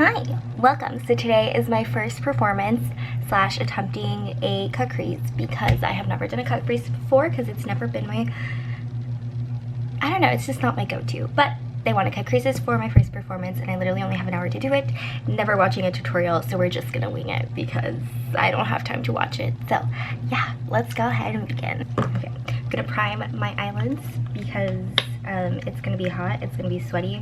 Hi, welcome. So today is my first performance slash attempting a cut crease because I have never done a cut crease before because it's never been my, I don't know, it's just not my go-to. But they want to cut creases for my first performance and I literally only have an hour to do it. Never watching a tutorial, so we're just gonna wing it because I don't have time to watch it. So yeah, let's go ahead and begin. Okay, I'm gonna prime my eyelids because it's gonna be hot, it's gonna be sweaty.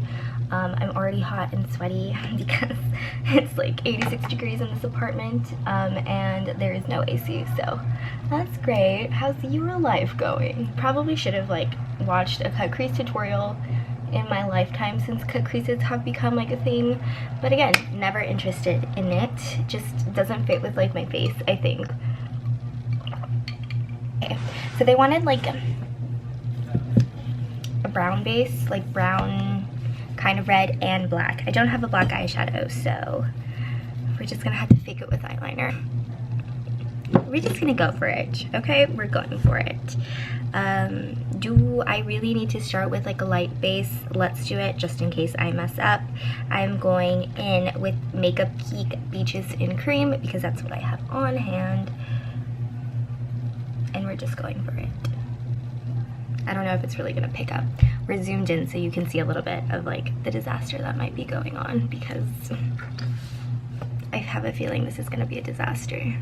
I'm already hot and sweaty because it's like 86 degrees in this apartment and there is no AC, so that's great. How's your life going? Probably should have like watched a cut crease tutorial in my lifetime since cut creases have become like a thing, but again, never interested in it. Just doesn't fit with like my face, I think. Okay, so they wanted like a brown base, like brown kind of red and black. I don't have a black eyeshadow, so we're just gonna have to fake it with eyeliner. We're just gonna go for it, okay? We're going for it. Do I really need to start with like a light base? Let's do it just in case I mess up. I'm going in with Makeup Geek Beaches in Cream because that's what I have on hand. And we're just going for it. I don't know if it's really gonna pick up. We're zoomed in so you can see a little bit of like the disaster that might be going on because I have a feeling this is gonna be a disaster.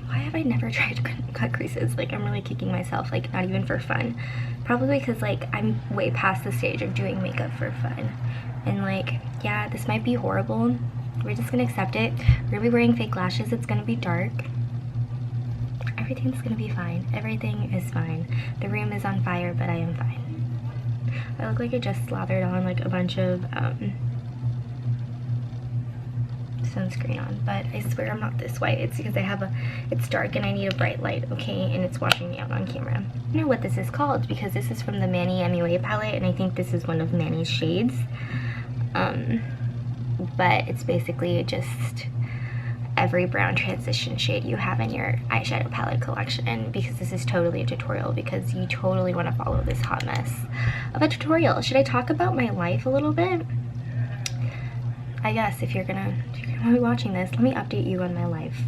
Why have I never tried to cut creases? Like, I'm really kicking myself, like not even for fun. Probably because like I'm way past the stage of doing makeup for fun. And like, yeah, this might be horrible. We're just gonna accept it. We're gonna be wearing fake lashes. It's gonna be dark. Everything's gonna be fine. Everything is fine. The room is on fire, but I am fine. I look like I just slathered on like a bunch of sunscreen on, but I swear I'm not this white. It's because I have it's dark and I need a bright light, okay? And it's washing me out on camera. I don't know what this is called because this is from the Manny MUA palette and I think this is one of Manny's shades. But it's basically just every brown transition shade you have in your eyeshadow palette collection because this is totally a tutorial because you totally want to follow this hot mess of a tutorial. Should I talk about my life a little bit? I guess if you're gonna be watching this, let me update you on my life.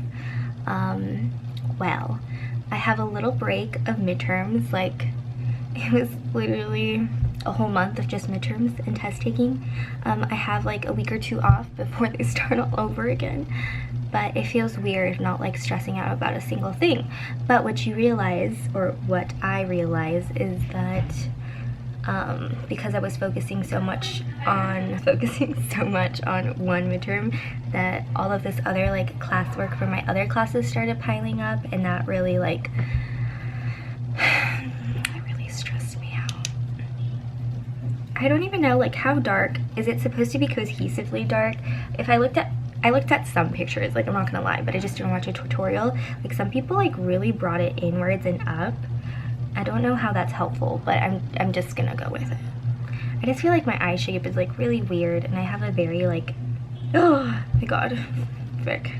Well, I have a little break of midterms. Like, it was literally a whole month of just midterms and test taking. I have like a week or two off before they start all over again. But it feels weird not like stressing out about a single thing. But what you realize, or what I realize, is that because I was focusing so much on one midterm, that all of this other like classwork for my other classes started piling up, and that really like it really stressed me out. I don't even know like how dark is it supposed to be cohesively dark. If I looked at some pictures, like I'm not gonna lie, but I just didn't watch a tutorial. Like some people like really brought it inwards and up. I don't know how that's helpful, but I'm just gonna go with it. I just feel like my eye shape is like really weird and I have a very like, oh my god, frick.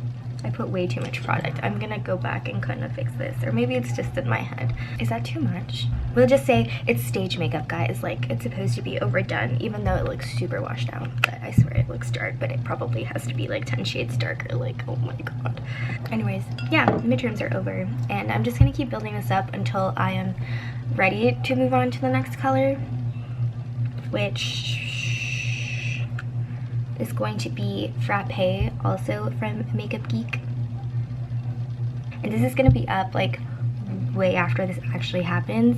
I put way too much product. I'm gonna go back and kind of fix this, or maybe it's just in my head. Is that too much? We'll just say it's stage makeup, guys. Like, it's supposed to be overdone, even though it looks super washed out. But I swear it looks dark, but it probably has to be like 10 shades darker. Like, oh my god. Anyways, yeah, midterms are over, and I'm just gonna keep building this up until I am ready to move on to the next color, which is going to be Frappe, also from Makeup Geek. And this is gonna be up like way after this actually happens,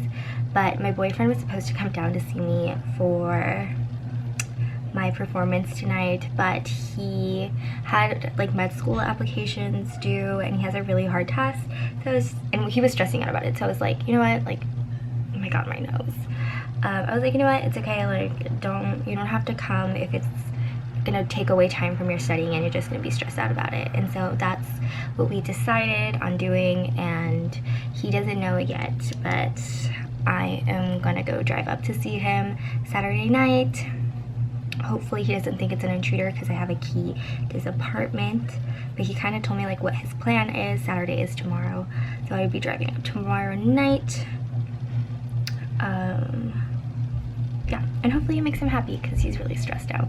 but my boyfriend was supposed to come down to see me for my performance tonight, but he had like med school applications due and he has a really hard test, so and he was stressing out about it, so I was like, you know what, like, oh my god, my nose. I was like, you know what, it's okay, like, you don't have to come if it's gonna take away time from your studying and you're just gonna be stressed out about it. And so that's what we decided on doing, and he doesn't know yet, but I am gonna go drive up to see him Saturday night. Hopefully he doesn't think it's an intruder because I have a key to his apartment, but he kind of told me like what his plan is. Saturday is tomorrow, so I would be driving up tomorrow night. Yeah, and hopefully it makes him happy because he's really stressed out.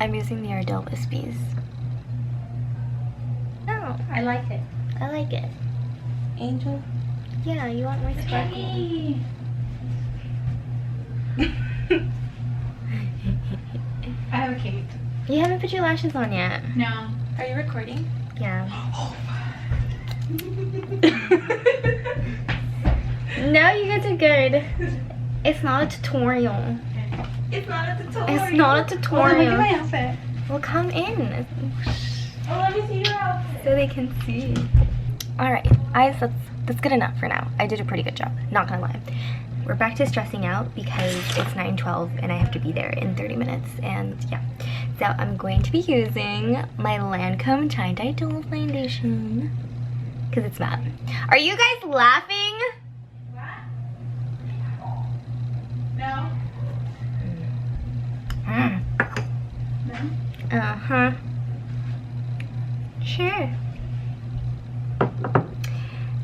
I'm using the Ardell Wispies. No, I like it. I like it. Angel? Yeah, you want my sparkle? Hey. I have a cake. You haven't put your lashes on yet. No. Are you recording? Yeah. No, you guys are good. It's not a tutorial. It's not a tutorial. It's not a Oh, look tutorial. at my outfit. Well, come in Oh, let me see your outfit. so they can see. Alright, guys, that's good enough for now. I did a pretty good job, not gonna lie. We're back to stressing out because it's 9:12 and I have to be there in 30 minutes, and yeah. So I'm going to be using my Lancome Tie-Dye Dual Foundation because it's matte. Are you guys laughing? What? No. No. Uh-huh. Sure.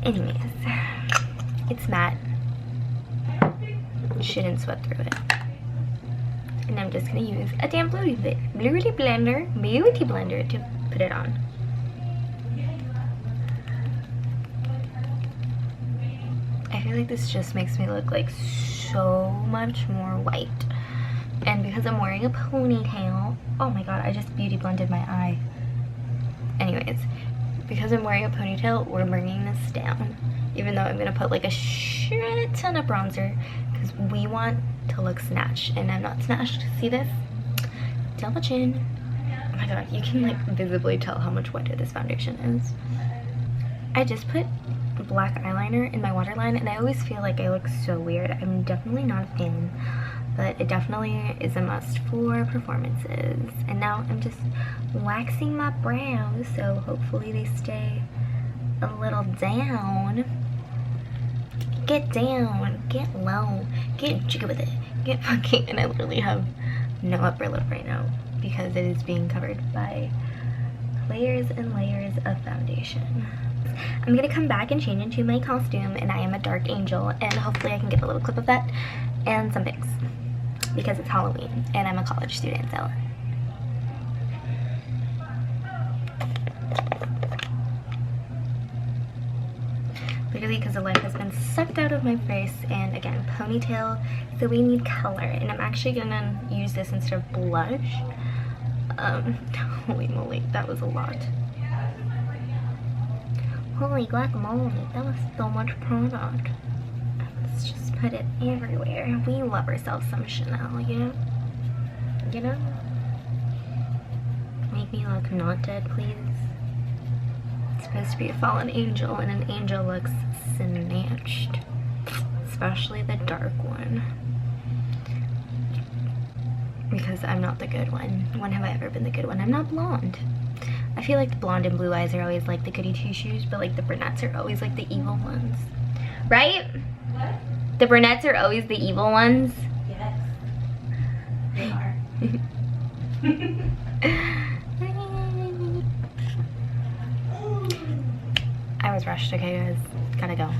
Anyways, it's matte. Shouldn't sweat through it. And I'm just gonna use a damn beauty blender to put it on. I feel like this just makes me look like so much more white. And because I'm wearing a ponytail, oh my god, I just beauty blended my eye. Anyways, because I'm wearing a ponytail, we're bringing this down. Even though I'm gonna put like a shit ton of bronzer because we want to look snatched, and I'm not snatched. See this? Double chin. Oh my god, you can like visibly tell how much wetter this foundation is. I just put black eyeliner in my waterline and I always feel like I look so weird. I'm definitely not a fan, but it definitely is a must for performances. And now I'm just waxing my brows, so hopefully they stay a little down. Get down, get low, get jiggy with it, get funky. And I literally have no upper lip right now because it is being covered by layers and layers of foundation. I'm gonna come back and change into my costume, and I am a dark angel, and hopefully I can get a little clip of that and some pics because it's Halloween and I'm a college student, so. Literally because the life has been sucked out of my face, and again, ponytail, so we need color. And I'm actually gonna use this instead of blush. Holy moly, that was a lot. Holy guacamole, that was so much product. Let's just put it everywhere. We love ourselves some Chanel, you know? You know? Make me look not dead, please. It's supposed to be a fallen angel, and an angel looks snatched. Especially the dark one. Because I'm not the good one. When have I ever been the good one? I'm not blonde. I feel like the blonde and blue eyes are always like the goody two-shoes, but like the brunettes are always like the evil ones. Right? What? The brunettes are always the evil ones. Yes. They are. I was rushed, okay guys? Gotta go.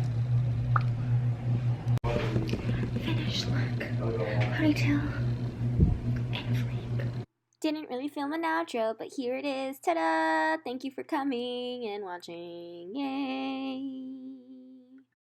Finished look. Ponytail. And flip. Didn't really film an outro, but here it is. Ta-da! Thank you for coming and watching. Yay!